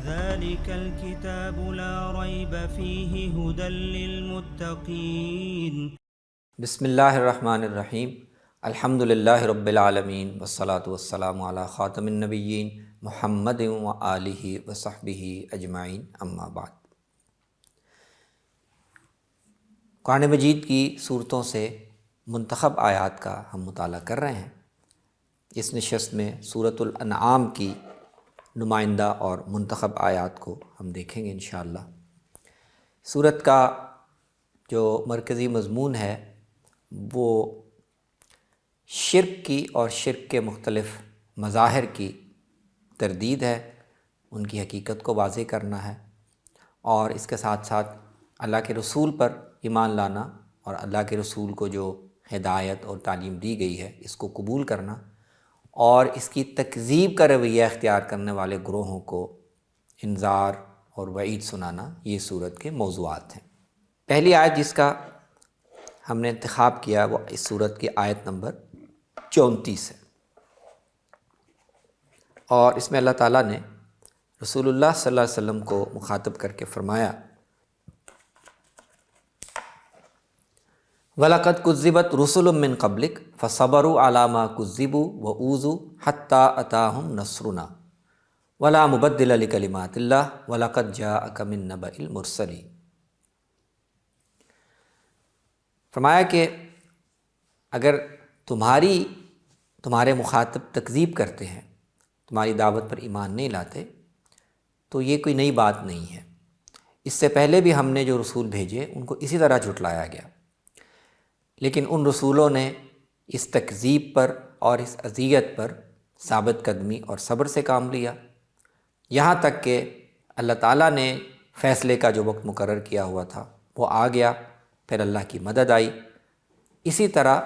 ذلك الكتاب لا ريب فيه هدى للمتقين۔ بسم اللہ الرحمن الرحیم۔ الحمد للہ رب العالمین والصلاة والسلام علی خاتم النبیین محمد وآلہ وصحبہ اجمعین، اما بعد۔ قرآن مجید کی صورتوں سے منتخب آیات کا ہم مطالعہ کر رہے ہیں۔ اس نشست میں سورۃ الانعام کی نمائندہ اور منتخب آیات کو ہم دیکھیں گے انشاءاللہ۔ سورت کا جو مرکزی مضمون ہے وہ شرک کی اور شرک کے مختلف مظاہر کی تردید ہے، ان کی حقیقت کو واضح کرنا ہے، اور اس کے ساتھ ساتھ اللہ کے رسول پر ایمان لانا اور اللہ کے رسول کو جو ہدایت اور تعلیم دی گئی ہے اس کو قبول کرنا، اور اس کی تکذیب کا رویہ اختیار کرنے والے گروہوں کو انذار اور وعید سنانا، یہ سورت کے موضوعات ہیں۔ پہلی آیت جس کا ہم نے انتخاب کیا وہ اس سورت کی آیت نمبر 34 ہے، اور اس میں اللہ تعالیٰ نے رسول اللہ صلی اللہ علیہ وسلم کو مخاطب کر کے فرمایا، وَلَقَدْ كُذِّبَتْ رُسُلٌ مِّن قَبْلِكَ فَصَبَرُوا عَلَىٰ مَا كُذِّبُوا وَأُوذُوا حَتَّىٰ أَتَاهُمْ نَصْرُنَا وَلَا مُبَدِّلَ لِكَلِمَاتِ اللَّهِ وَلَقَدْ جَاءَكَ مِن نَّبَإِ الْمُرْسَلِينَ۔ فرمایا کہ اگر تمہارے مخاطب تکذیب کرتے ہیں، تمہاری دعوت پر ایمان نہیں لاتے، تو یہ کوئی نئی بات نہیں ہے۔ اس سے پہلے بھی ہم نے جو رسول بھیجے ان کو اسی طرح جھٹلایا گیا، لیکن ان رسولوں نے اس تکذیب پر اور اس اذیت پر ثابت قدمی اور صبر سے کام لیا، یہاں تک کہ اللہ تعالیٰ نے فیصلے کا جو وقت مقرر کیا ہوا تھا وہ آ گیا، پھر اللہ کی مدد آئی۔ اسی طرح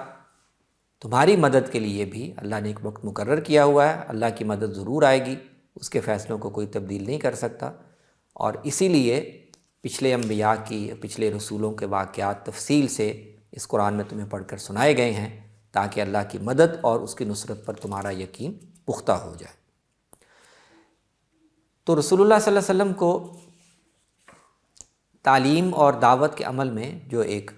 تمہاری مدد کے لیے بھی اللہ نے ایک وقت مقرر کیا ہوا ہے، اللہ کی مدد ضرور آئے گی، اس کے فیصلوں کو کوئی تبدیل نہیں کر سکتا، اور اسی لیے پچھلے انبیاء کی، پچھلے رسولوں کے واقعات تفصیل سے اس قرآن میں تمہیں پڑھ کر سنائے گئے ہیں تاکہ اللہ کی مدد اور اس کی نصرت پر تمہارا یقین پختہ ہو جائے۔ تو رسول اللہ صلی اللہ علیہ وسلم کو تعلیم اور دعوت کے عمل میں جو ایک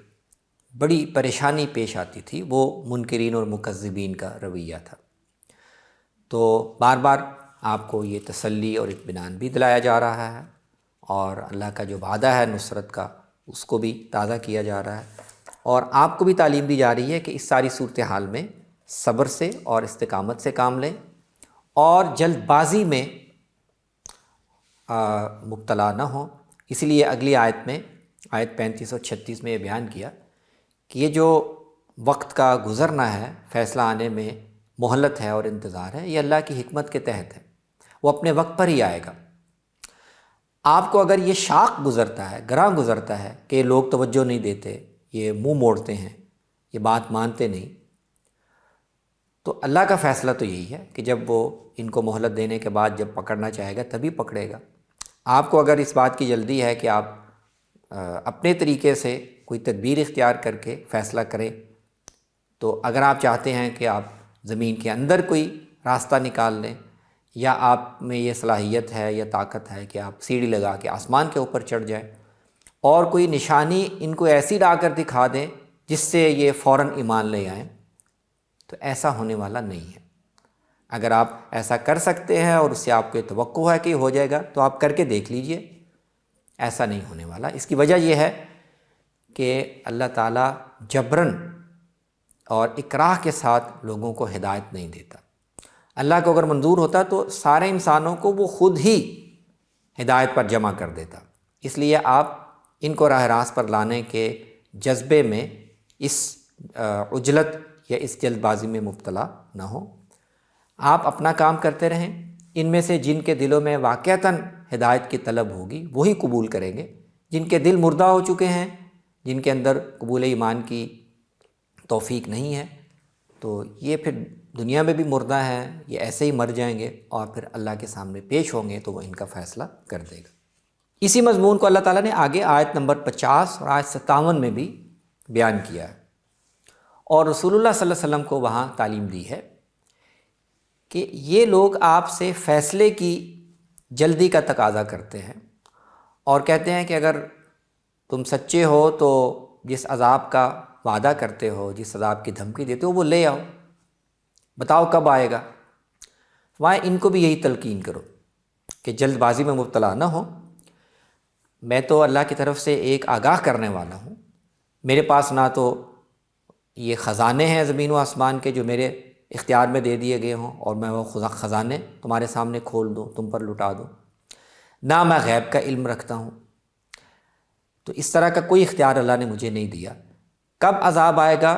بڑی پریشانی پیش آتی تھی وہ منکرین اور مکذبین کا رویہ تھا۔ تو بار بار آپ کو یہ تسلی اور اطمینان بھی دلایا جا رہا ہے، اور اللہ کا جو وعدہ ہے نصرت کا اس کو بھی تازہ کیا جا رہا ہے، اور آپ کو بھی تعلیم دی جا رہی ہے کہ اس ساری صورتحال میں صبر سے اور استقامت سے کام لیں، اور جلد بازی میں مبتلا نہ ہوں۔ اسی لیے اگلی آیت میں، آیت 35 اور 36 میں یہ بیان کیا کہ یہ جو وقت کا گزرنا ہے، فیصلہ آنے میں مہلت ہے اور انتظار ہے، یہ اللہ کی حکمت کے تحت ہے، وہ اپنے وقت پر ہی آئے گا۔ آپ کو اگر یہ شاق گزرتا ہے، گراں گزرتا ہے کہ لوگ توجہ نہیں دیتے، یہ منہ موڑتے ہیں، یہ بات مانتے نہیں، تو اللہ کا فیصلہ تو یہی ہے کہ جب وہ ان کو مہلت دینے کے بعد جب پکڑنا چاہے گا تبھی پکڑے گا۔ آپ کو اگر اس بات کی جلدی ہے کہ آپ اپنے طریقے سے کوئی تدبیر اختیار کر کے فیصلہ کریں، تو اگر آپ چاہتے ہیں کہ آپ زمین کے اندر کوئی راستہ نکال لیں، یا آپ میں یہ صلاحیت ہے یا طاقت ہے کہ آپ سیڑھی لگا کے آسمان کے اوپر چڑھ جائیں، اور کوئی نشانی ان کو ایسی لا کر دکھا دیں جس سے یہ فوراً ایمان لے آئیں، تو ایسا ہونے والا نہیں ہے۔ اگر آپ ایسا کر سکتے ہیں اور اس سے آپ کو یہ توقع ہے کہ ہو جائے گا تو آپ کر کے دیکھ لیجئے، ایسا نہیں ہونے والا۔ اس کی وجہ یہ ہے کہ اللہ تعالیٰ جبراً اور اکراہ کے ساتھ لوگوں کو ہدایت نہیں دیتا۔ اللہ کو اگر منظور ہوتا تو سارے انسانوں کو وہ خود ہی ہدایت پر جمع کر دیتا۔ اس لیے آپ ان کو راہ راست پر لانے کے جذبے میں اس عجلت یا اس جلد بازی میں مبتلا نہ ہو۔ آپ اپنا کام کرتے رہیں، ان میں سے جن کے دلوں میں واقعتاً ہدایت کی طلب ہوگی وہی قبول کریں گے، جن کے دل مردہ ہو چکے ہیں، جن کے اندر قبول ایمان کی توفیق نہیں ہے، تو یہ پھر دنیا میں بھی مردہ ہیں، یہ ایسے ہی مر جائیں گے، اور پھر اللہ کے سامنے پیش ہوں گے تو وہ ان کا فیصلہ کر دے گا۔ اسی مضمون کو اللہ تعالیٰ نے آگے آیت نمبر 50 اور آیت 57 میں بھی بیان کیا ہے، اور رسول اللہ صلی اللہ علیہ وسلم کو وہاں تعلیم دی ہے کہ یہ لوگ آپ سے فیصلے کی جلدی کا تقاضا کرتے ہیں اور کہتے ہیں کہ اگر تم سچے ہو تو جس عذاب کا وعدہ کرتے ہو، جس عذاب کی دھمکی دیتے ہو، وہ لے آؤ، بتاؤ کب آئے گا۔ وہاں ان کو بھی یہی تلقین کرو کہ جلد بازی میں مبتلا نہ ہو، میں تو اللہ کی طرف سے ایک آگاہ کرنے والا ہوں، میرے پاس نہ تو یہ خزانے ہیں زمین و آسمان کے جو میرے اختیار میں دے دیے گئے ہوں اور میں وہ خزانے تمہارے سامنے کھول دوں، تم پر لٹا دوں، نہ میں غیب کا علم رکھتا ہوں، تو اس طرح کا کوئی اختیار اللہ نے مجھے نہیں دیا۔ کب عذاب آئے گا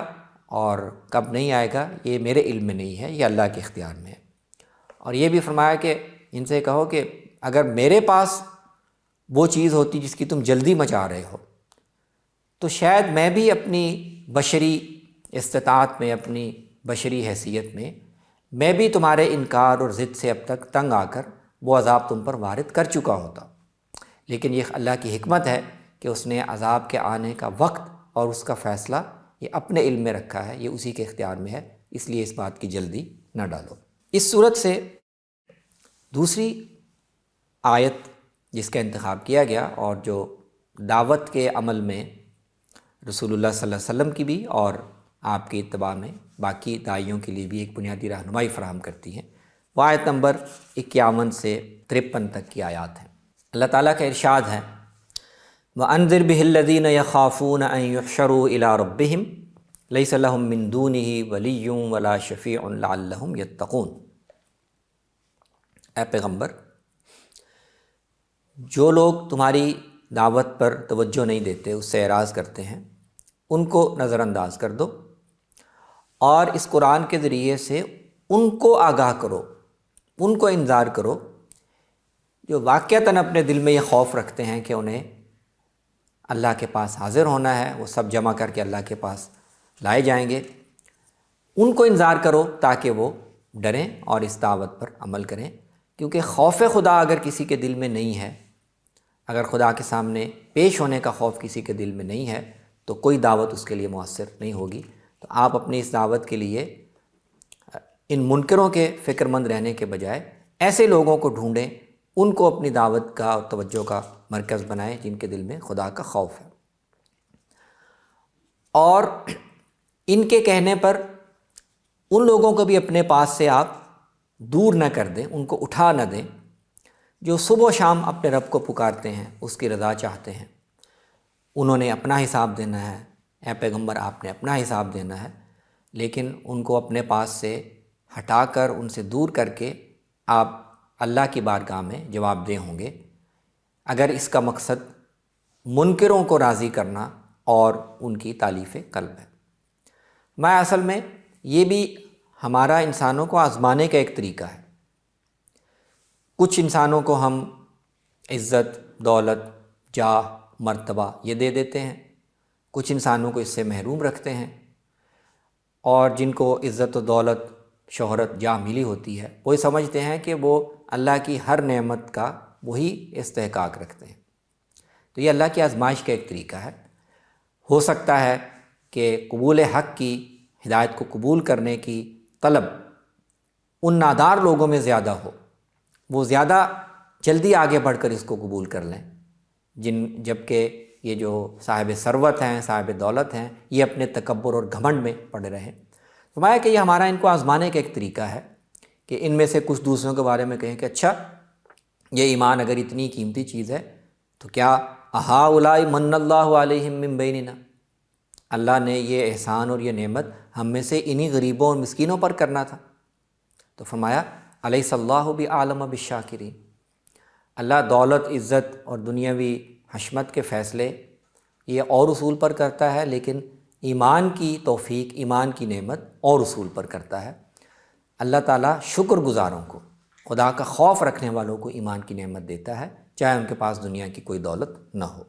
اور کب نہیں آئے گا یہ میرے علم میں نہیں ہے، یہ اللہ کے اختیار میں ہے۔ اور یہ بھی فرمایا کہ ان سے کہو کہ اگر میرے پاس وہ چیز ہوتی جس کی تم جلدی مچا رہے ہو تو شاید میں بھی اپنی بشری استطاعت میں، اپنی بشری حیثیت میں بھی تمہارے انکار اور ضد سے اب تک تنگ آ کر وہ عذاب تم پر وارد کر چکا ہوتا، لیکن یہ اللہ کی حکمت ہے کہ اس نے عذاب کے آنے کا وقت اور اس کا فیصلہ یہ اپنے علم میں رکھا ہے، یہ اسی کے اختیار میں ہے، اس لیے اس بات کی جلدی نہ ڈالو۔ اس صورت سے دوسری آیت جس کا انتخاب کیا گیا اور جو دعوت کے عمل میں رسول اللہ صلی اللہ علیہ وسلم کی بھی اور آپ کی اتباع میں باقی داعیوں کے لیے بھی ایک بنیادی رہنمائی فراہم کرتی ہیں، وہ آیت نمبر 51 سے 53 تک کی آیات ہیں۔ اللہ تعالیٰ کا ارشاد ہے، وَأَنذِرْ بِهِ الَّذِينَ يَخَافُونَ أَن يُحْشَرُوا إِلَىٰ رَبِّهِمْ لَيْسَ لَهُم مِّن دُونِهِ وَلِيٌّ وَلَا شَفِيعٌ لَعَلَّهُمْ يَتَّقُونَ۔ اے پیغمبر، جو لوگ تمہاری دعوت پر توجہ نہیں دیتے، اس سے اعراض کرتے ہیں، ان کو نظر انداز کر دو اور اس قرآن کے ذریعے سے ان کو آگاہ کرو، ان کو انذار کرو جو واقعتاً اپنے دل میں یہ خوف رکھتے ہیں کہ انہیں اللہ کے پاس حاضر ہونا ہے، وہ سب جمع کر کے اللہ کے پاس لائے جائیں گے۔ ان کو انذار کرو تاکہ وہ ڈریں اور اس دعوت پر عمل کریں، کیونکہ خوف خدا اگر کسی کے دل میں نہیں ہے، اگر خدا کے سامنے پیش ہونے کا خوف کسی کے دل میں نہیں ہے تو کوئی دعوت اس کے لیے مؤثر نہیں ہوگی۔ تو آپ اپنی اس دعوت کے لیے ان منکروں کے فکر مند رہنے کے بجائے ایسے لوگوں کو ڈھونڈیں، ان کو اپنی دعوت کا اور توجہ کا مرکز بنائیں جن کے دل میں خدا کا خوف ہے، اور ان کے کہنے پر ان لوگوں کو بھی اپنے پاس سے آپ دور نہ کر دیں، ان کو اٹھا نہ دیں جو صبح و شام اپنے رب کو پکارتے ہیں، اس کی رضا چاہتے ہیں۔ انہوں نے اپنا حساب دینا ہے، اے پیغمبر آپ نے اپنا حساب دینا ہے، لیکن ان کو اپنے پاس سے ہٹا کر، ان سے دور کر کے آپ اللہ کی بارگاہ میں جواب دہ ہوں گے، اگر اس کا مقصد منکروں کو راضی کرنا اور ان کی تالیف قلب ہے۔ میں اصل میں یہ بھی ہمارا انسانوں کو آزمانے کا ایک طریقہ ہے۔ کچھ انسانوں کو ہم عزت، دولت، جاہ، مرتبہ یہ دے دیتے ہیں، کچھ انسانوں کو اس سے محروم رکھتے ہیں، اور جن کو عزت و دولت، شہرت، جاہ ملی ہوتی ہے وہ سمجھتے ہیں کہ وہ اللہ کی ہر نعمت کا وہی استحقاق رکھتے ہیں۔ تو یہ اللہ کی آزمائش کا ایک طریقہ ہے۔ ہو سکتا ہے کہ قبول حق کی، ہدایت کو قبول کرنے کی طلب ان نادار لوگوں میں زیادہ ہو، وہ زیادہ جلدی آگے بڑھ کر اس کو قبول کر لیں، جبکہ یہ جو صاحب ثروت ہیں، صاحب دولت ہیں، یہ اپنے تکبر اور گھمنڈ میں پڑے رہیں۔ فرمایا کہ یہ ہمارا ان کو آزمانے کا ایک طریقہ ہے کہ ان میں سے کچھ دوسروں کے بارے میں کہیں کہ اچھا یہ ایمان اگر اتنی قیمتی چیز ہے تو کیا اہؤلاء من اللہ علیہم من بیننا، اللہ نے یہ احسان اور یہ نعمت ہم میں سے انہی غریبوں اور مسکینوں پر کرنا تھا۔ تو فرمایا الیس اللہ بعالم بالشاکرین، اللہ دولت، عزت اور دنیاوی حشمت کے فیصلے یہ اور اصول پر کرتا ہے، لیکن ایمان کی توفیق، ایمان کی نعمت اور اصول پر کرتا ہے۔ اللہ تعالیٰ شکر گزاروں کو، خدا کا خوف رکھنے والوں کو ایمان کی نعمت دیتا ہے، چاہے ان کے پاس دنیا کی کوئی دولت نہ ہو۔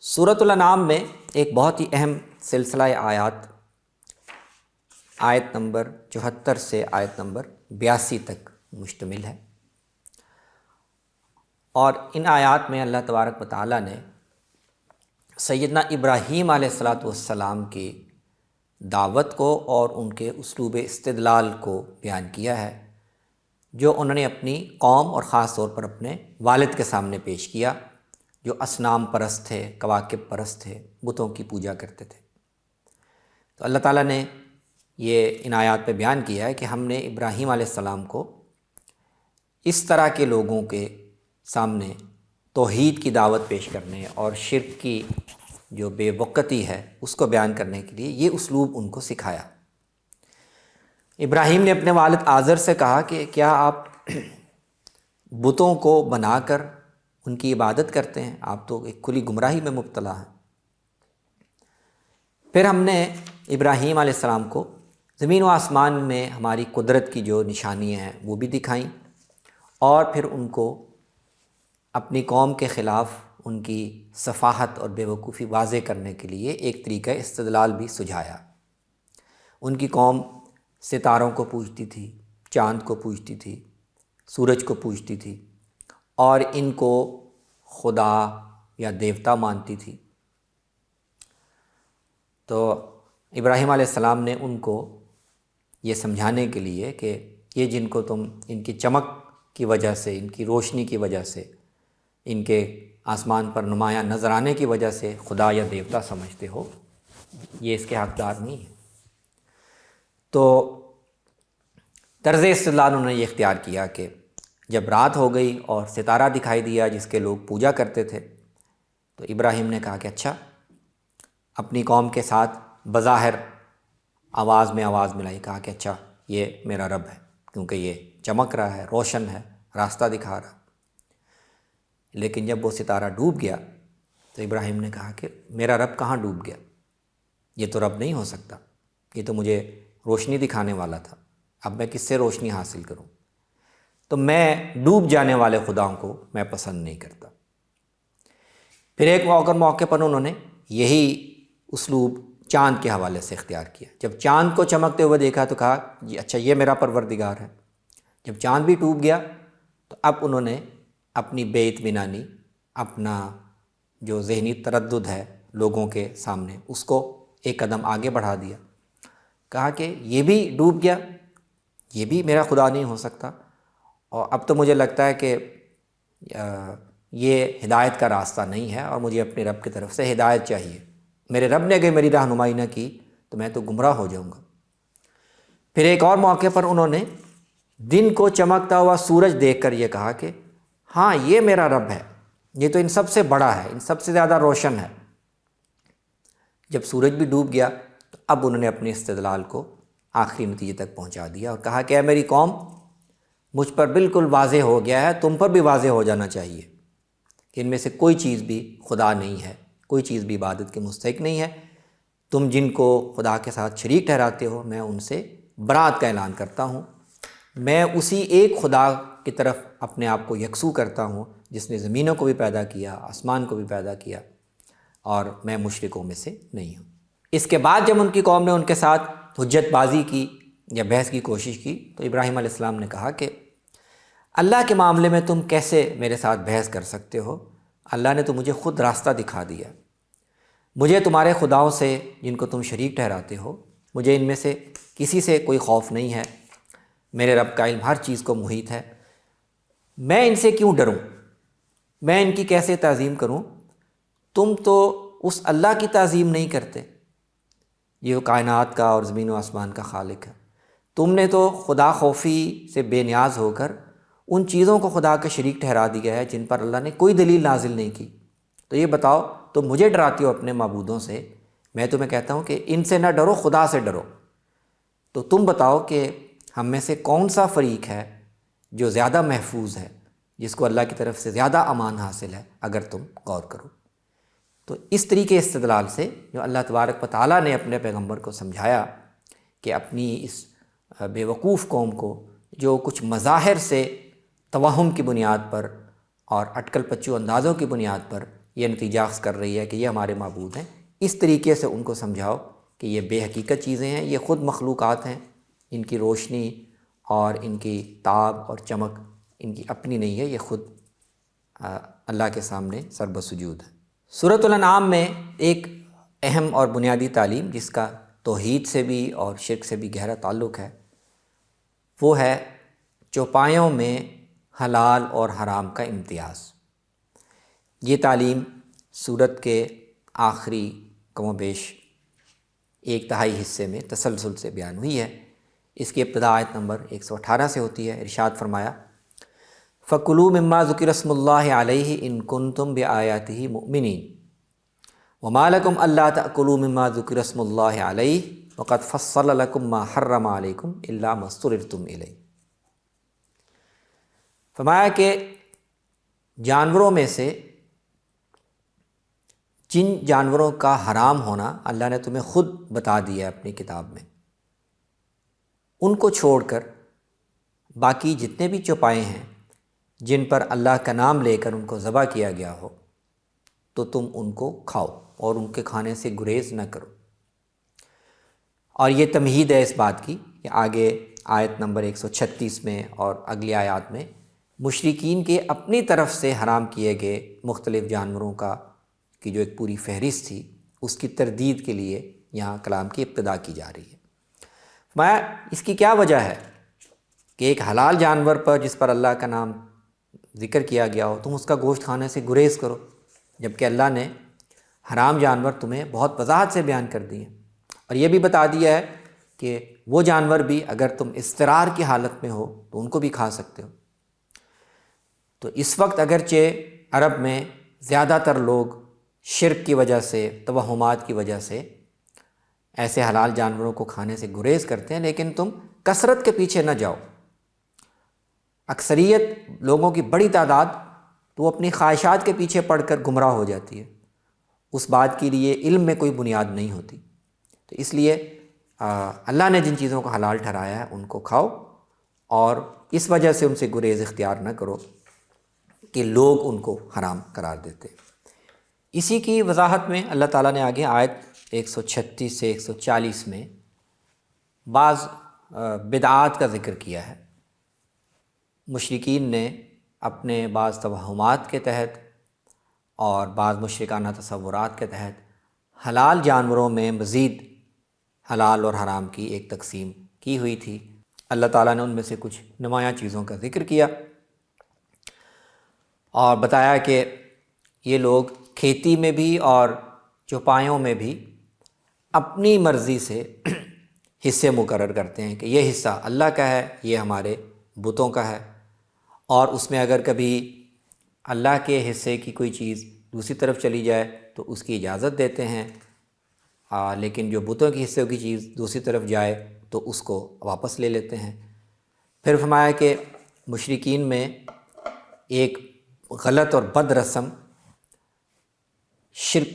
سورۃ الانعام میں ایک بہت ہی اہم سلسلہ آیات، آیت نمبر 74 سے آیت نمبر 82 تک مشتمل ہے، اور ان آیات میں اللہ تبارک و تعالیٰ نے سیدنا ابراہیم علیہ السلام کی دعوت کو اور ان کے اسلوب استدلال کو بیان کیا ہے، جو انہوں نے اپنی قوم اور خاص طور پر اپنے والد کے سامنے پیش کیا، جو اصنام پرست تھے، کواکب پرست تھے، بتوں کی پوجا کرتے تھے۔ تو اللہ تعالیٰ نے یہ ان آیات پہ بیان کیا ہے کہ ہم نے ابراہیم علیہ السلام کو اس طرح کے لوگوں کے سامنے توحید کی دعوت پیش کرنے اور شرک کی جو بے وقتی ہے اس کو بیان کرنے کے لیے یہ اسلوب ان کو سکھایا۔ ابراہیم نے اپنے والد آزر سے کہا کہ کیا آپ بتوں کو بنا کر ان کی عبادت کرتے ہیں؟ آپ تو ایک کھلی گمراہی میں مبتلا ہیں۔ پھر ہم نے ابراہیم علیہ السلام کو زمین و آسمان میں ہماری قدرت کی جو نشانیاں ہیں وہ بھی دکھائیں، اور پھر ان کو اپنی قوم کے خلاف ان کی سفاہت اور بے وقوفی واضح کرنے کے لیے ایک طریقہ استدلال بھی سجھایا۔ ان کی قوم ستاروں کو پوجتی تھی، چاند کو پوجتی تھی، سورج کو پوجتی تھی، اور ان کو خدا یا دیوتا مانتی تھی۔ تو ابراہیم علیہ السلام نے ان کو یہ سمجھانے کے لیے کہ یہ جن کو تم ان کی چمک کی وجہ سے، ان کی روشنی کی وجہ سے، ان کے آسمان پر نمایاں نظر آنے کی وجہ سے خدا یا دیوتا سمجھتے ہو، یہ اس کے حقدار نہیں ہے۔ تو طرز استدلال انہوں نے یہ اختیار کیا کہ جب رات ہو گئی اور ستارہ دکھائی دیا جس کے لوگ پوجا کرتے تھے، تو ابراہیم نے کہا کہ اچھا، اپنی قوم کے ساتھ بظاہر آواز میں آواز ملائی، کہا کہ اچھا یہ میرا رب ہے، کیونکہ یہ چمک رہا ہے، روشن ہے، راستہ دکھا رہا۔ لیکن جب وہ ستارہ ڈوب گیا تو ابراہیم نے کہا کہ میرا رب کہاں ڈوب گیا؟ یہ تو رب نہیں ہو سکتا، یہ تو مجھے روشنی دکھانے والا تھا، اب میں کس سے روشنی حاصل کروں؟ تو میں ڈوب جانے والے خداؤں کو میں پسند نہیں کرتا۔ پھر ایک موقع پر انہوں نے یہی اسلوب چاند کے حوالے سے اختیار کیا۔ جب چاند کو چمکتے ہوئے دیکھا تو کہا جی اچھا یہ میرا پروردگار ہے۔ جب چاند بھی ڈوب گیا تو اب انہوں نے اپنی بے اطمینانی، اپنا جو ذہنی تردد ہے لوگوں کے سامنے، اس کو ایک قدم آگے بڑھا دیا، کہا کہ یہ بھی ڈوب گیا، یہ بھی میرا خدا نہیں ہو سکتا، اور اب تو مجھے لگتا ہے کہ یہ ہدایت کا راستہ نہیں ہے اور مجھے اپنے رب کی طرف سے ہدایت چاہیے، میرے رب نے اگر میری رہنمائی نہ کی تو میں تو گمراہ ہو جاؤں گا۔ پھر ایک اور موقع پر انہوں نے دن کو چمکتا ہوا سورج دیکھ کر یہ کہا کہ ہاں یہ میرا رب ہے، یہ تو ان سب سے بڑا ہے، ان سب سے زیادہ روشن ہے۔ جب سورج بھی ڈوب گیا تو اب انہوں نے اپنے استدلال کو آخری نتیجے تک پہنچا دیا اور کہا کہ اے میری قوم، مجھ پر بالکل واضح ہو گیا ہے، تم پر بھی واضح ہو جانا چاہیے کہ ان میں سے کوئی چیز بھی خدا نہیں ہے، کوئی چیز بھی عبادت کے مستحق نہیں ہے۔ تم جن کو خدا کے ساتھ شریک ٹھہراتے ہو، میں ان سے برات کا اعلان کرتا ہوں، میں اسی ایک خدا کی طرف اپنے آپ کو یکسو کرتا ہوں جس نے زمینوں کو بھی پیدا کیا، آسمان کو بھی پیدا کیا، اور میں مشرکوں میں سے نہیں ہوں۔ اس کے بعد جب ان کی قوم نے ان کے ساتھ حجت بازی کی یا بحث کی کوشش کی تو ابراہیم علیہ السلام نے کہا کہ اللہ کے معاملے میں تم کیسے میرے ساتھ بحث کر سکتے ہو؟ اللہ نے تو مجھے خود راستہ دکھا دیا، مجھے تمہارے خداؤں سے جن کو تم شریک ٹھہراتے ہو، مجھے ان میں سے کسی سے کوئی خوف نہیں ہے، میرے رب کا علم ہر چیز کو محیط ہے، میں ان سے کیوں ڈروں؟ میں ان کی کیسے تعظیم کروں؟ تم تو اس اللہ کی تعظیم نہیں کرتے یہ کائنات کا اور زمین و آسمان کا خالق ہے، تم نے تو خدا خوفی سے بے نیاز ہو کر ان چیزوں کو خدا کے شریک ٹھہرا دیا ہے جن پر اللہ نے کوئی دلیل نازل نہیں کی۔ تو یہ بتاؤ، تم مجھے ڈراتے ہو اپنے معبودوں سے، میں تمہیں کہتا ہوں کہ ان سے نہ ڈرو، خدا سے ڈرو۔ تو تم بتاؤ کہ ہم میں سے کون سا فریق ہے جو زیادہ محفوظ ہے، جس کو اللہ کی طرف سے زیادہ امان حاصل ہے، اگر تم غور کرو۔ تو اس طریقے استدلال سے جو اللہ تبارک و تعالیٰ نے اپنے پیغمبر کو سمجھایا کہ اپنی اس بے وقوف قوم کو جو کچھ مظاہر سے توہم کی بنیاد پر اور اٹکل پچو اندازوں کی بنیاد پر یہ نتیجہ اخذ کر رہی ہے کہ یہ ہمارے معبود ہیں، اس طریقے سے ان کو سمجھاؤ کہ یہ بے حقیقت چیزیں ہیں، یہ خود مخلوقات ہیں، ان کی روشنی اور ان کی تاب اور چمک ان کی اپنی نہیں ہے، یہ خود اللہ کے سامنے سر بسجود ہے۔ سورۃ الانعام میں ایک اہم اور بنیادی تعلیم جس کا توحید سے بھی اور شرک سے بھی گہرا تعلق ہے، وہ ہے چوپایوں میں حلال اور حرام کا امتیاز۔ یہ تعلیم سورت کے آخری کم و بیش 1/3 حصے میں تسلسل سے بیان ہوئی ہے۔ اس کی ابتدا آیت نمبر 118 سے ہوتی ہے۔ ارشاد فرمایا فَكُلُوا مِمَّا ذُكِرَ اسْمُ اللَّهِ عَلَيْهِ إِن كُنتُم بِآيَاتِهِ مُؤْمِنِينَ وَمَا لَكُمْ أَلَّا تَأْكُلُوا مِمَّا ذُكِرَ اسْمُ اللَّهِ عَلَيْهِ وَقَدْ فَصَّلَ لَكُم مَّا حَرَّمَ عَلَيْكُمْ إِلَّا مَا اضْطُرِرْتُمْ إِلَيْهِ۔ فرمایا کہ جانوروں میں سے جن جانوروں کا حرام ہونا اللہ نے تمہیں خود بتا دیا ہے اپنی کتاب میں، ان کو چھوڑ کر باقی جتنے بھی چوپائے ہیں جن پر اللہ کا نام لے کر ان کو ذبح کیا گیا ہو تو تم ان کو کھاؤ اور ان کے کھانے سے گریز نہ کرو۔ اور یہ تمہید ہے اس بات کی کہ آگے آیت نمبر 136 میں اور اگلی آیات میں مشرکین کے اپنی طرف سے حرام کیے گئے مختلف جانوروں کی جو ایک پوری فہرست تھی اس کی تردید کے لیے یہاں کلام کی ابتدا کی جا رہی ہے۔ فرمایا اس کی کیا وجہ ہے کہ ایک حلال جانور پر جس پر اللہ کا نام ذکر کیا گیا ہو تم اس کا گوشت کھانے سے گریز کرو، جبکہ اللہ نے حرام جانور تمہیں بہت وضاحت سے بیان کر دیے اور یہ بھی بتا دیا ہے کہ وہ جانور بھی اگر تم اضطرار کی حالت میں ہو تو ان کو بھی کھا سکتے ہو۔ تو اس وقت اگرچہ عرب میں زیادہ تر لوگ شرک کی وجہ سے، توہمات کی وجہ سے ایسے حلال جانوروں کو کھانے سے گریز کرتے ہیں، لیکن تم کثرت کے پیچھے نہ جاؤ۔ اکثریت لوگوں کی بڑی تعداد تو وہ اپنی خواہشات کے پیچھے پڑ کر گمراہ ہو جاتی ہے، اس بات کے لیے علم میں کوئی بنیاد نہیں ہوتی۔ تو اس لیے اللہ نے جن چیزوں کو حلال ٹھہرایا ہے ان کو کھاؤ اور اس وجہ سے ان سے گریز اختیار نہ کرو کہ لوگ ان کو حرام قرار دیتے۔ اسی کی وضاحت میں اللہ تعالیٰ نے آگے آیت 136 سے 140 میں بعض بدعات کا ذکر کیا ہے۔ مشرکین نے اپنے بعض توہمات کے تحت اور بعض مشرکانہ تصورات کے تحت حلال جانوروں میں مزید حلال اور حرام کی ایک تقسیم کی ہوئی تھی۔ اللہ تعالیٰ نے ان میں سے کچھ نمایاں چیزوں کا ذکر کیا اور بتایا کہ یہ لوگ کھیتی میں بھی اور چوپایوں میں بھی اپنی مرضی سے حصے مقرر کرتے ہیں کہ یہ حصہ اللہ کا ہے، یہ ہمارے بتوں کا ہے، اور اس میں اگر کبھی اللہ کے حصے کی کوئی چیز دوسری طرف چلی جائے تو اس کی اجازت دیتے ہیں، لیکن جو بتوں کے حصے کی چیز دوسری طرف جائے تو اس کو واپس لے لیتے ہیں۔ پھر فرمایا کہ مشرکین میں ایک غلط اور بد رسم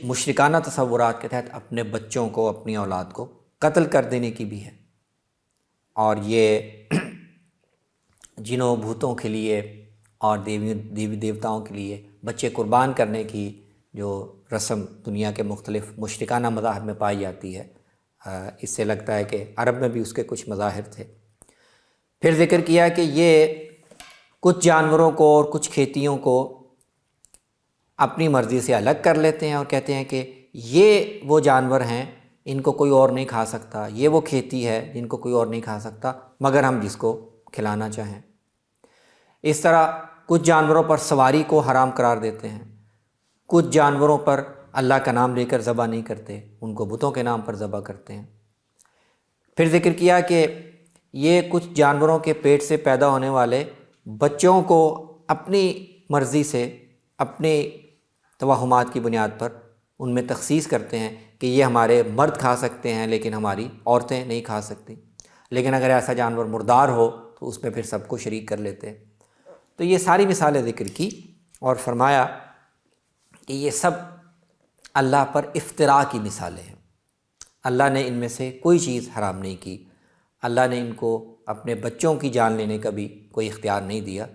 مشرکانہ تصورات کے تحت اپنے بچوں کو، اپنی اولاد کو قتل کر دینے کی بھی ہے، اور یہ جنوں بھوتوں کے لیے اور دیوی دیوتاؤں کے لیے بچے قربان کرنے کی جو رسم دنیا کے مختلف مشرکانہ مذاہب میں پائی جاتی ہے، اس سے لگتا ہے کہ عرب میں بھی اس کے کچھ مظاہر تھے۔ پھر ذکر کیا کہ یہ کچھ جانوروں کو اور کچھ کھیتیوں کو اپنی مرضی سے الگ کر لیتے ہیں اور کہتے ہیں کہ یہ وہ جانور ہیں ان کو کوئی اور نہیں کھا سکتا، یہ وہ کھیتی ہے جن کو کوئی اور نہیں کھا سکتا مگر ہم جس کو کھلانا چاہیں۔ اس طرح کچھ جانوروں پر سواری کو حرام قرار دیتے ہیں، کچھ جانوروں پر اللہ کا نام لے کر ذبح نہیں کرتے، ان کو بتوں کے نام پر ذبح کرتے ہیں۔ پھر ذکر کیا کہ یہ کچھ جانوروں کے پیٹ سے پیدا ہونے والے بچوں کو اپنی مرضی سے اپنے توہمات کی بنیاد پر ان میں تخصیص کرتے ہیں کہ یہ ہمارے مرد کھا سکتے ہیں لیکن ہماری عورتیں نہیں کھا سکتی، لیکن اگر ایسا جانور مردار ہو تو اس میں پھر سب کو شریک کر لیتے ہیں۔ تو یہ ساری مثالیں ذکر کی اور فرمایا کہ یہ سب اللہ پر افتراء کی مثالیں ہیں۔ اللہ نے ان میں سے کوئی چیز حرام نہیں کی، اللہ نے ان کو اپنے بچوں کی جان لینے کا بھی کوئی اختیار نہیں دیا،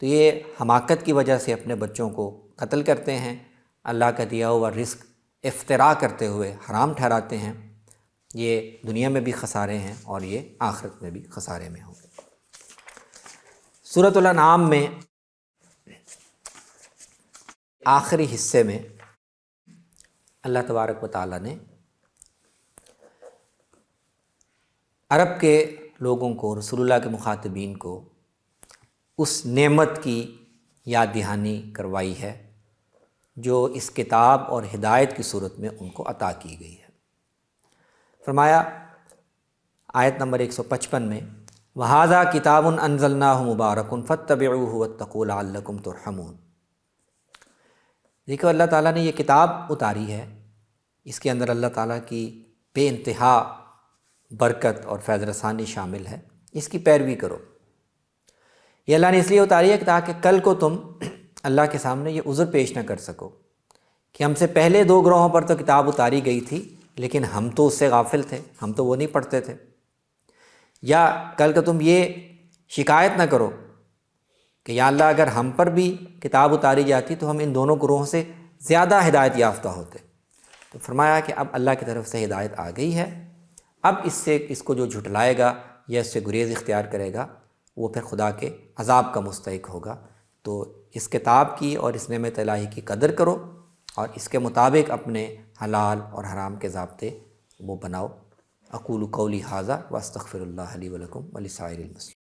تو یہ حماقت کی وجہ سے اپنے بچوں کو قتل کرتے ہیں، اللہ کا دیا ہوا رزق افتراء کرتے ہوئے حرام ٹھہراتے ہیں۔ یہ دنیا میں بھی خسارے ہیں اور یہ آخرت میں بھی خسارے میں ہوں گے۔ سورۃ الانعام میں آخری حصے میں اللہ تبارک و تعالیٰ نے عرب کے لوگوں کو، رسول اللہ کے مخاطبین کو اس نعمت کی یاد دہانی کروائی ہے جو اس کتاب اور ہدایت کی صورت میں ان کو عطا کی گئی ہے۔ فرمایا آیت نمبر 155 میں وَهَذَا كِتَابٌ أَنزَلْنَاهُ مُبَارَكٌ فَاتَّبِعُوهُ وَاتَّقُوا لَعَلَّكُمْ تُرْحَمُونَ۔ دیکھو اللہ تعالیٰ نے یہ کتاب اتاری ہے، اس کے اندر اللہ تعالیٰ کی بے انتہا برکت اور فیض رسانی شامل ہے، اس کی پیروی کرو۔ یہ اللہ نے اس لیے اتاری ہے کہ تاکہ کل کو تم اللہ کے سامنے یہ عذر پیش نہ کر سکو کہ ہم سے پہلے 2 گروہوں پر تو کتاب اتاری گئی تھی لیکن ہم تو اس سے غافل تھے، ہم تو وہ نہیں پڑھتے تھے، یا کل کو تم یہ شکایت نہ کرو کہ یا اللہ اگر ہم پر بھی کتاب اتاری جاتی تو ہم ان دونوں گروہوں سے زیادہ ہدایت یافتہ ہوتے۔ تو فرمایا کہ اب اللہ کی طرف سے ہدایت آ گئی ہے، اب اس کو جو جھٹلائے گا یا اس سے گریز اختیار کرے گا وہ پھر خدا کے عذاب کا مستحق ہوگا۔ تو اس کتاب کی اور اس نعمت الہی کی قدر کرو اور اس کے مطابق اپنے حلال اور حرام کے ضابطے وہ بناؤ۔ اقول قولی ھذا واستغفر اللہ لی ولکم ولسائر المسلمین۔